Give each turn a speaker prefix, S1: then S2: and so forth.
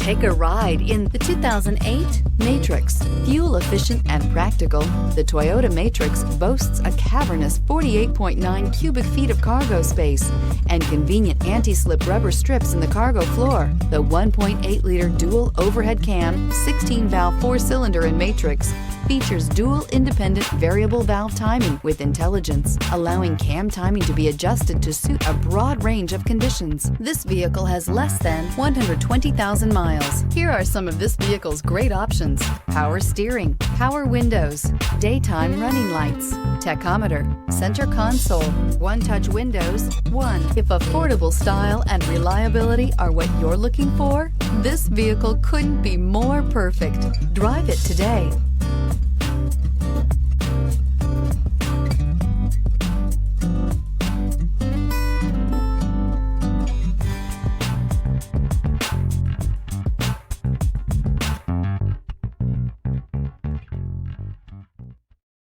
S1: Take a ride in the 2008 Matrix. Fuel efficient and practical, the Toyota Matrix boasts a cavernous 48.9 cubic feet of cargo space and convenient anti-slip rubber strips in the cargo floor. The 1.8-liter dual overhead cam, 16-valve four-cylinder in Matrix features dual independent variable valve timing with intelligence, allowing cam timing to be adjusted to suit a broad range of conditions. This vehicle has less than 120,000 miles. Here are some of this vehicle's great options: power steering, power windows, daytime running lights, tachometer, center console, one-touch windows. If affordable style and reliability are what you're looking for, this vehicle couldn't be more perfect. Drive it today.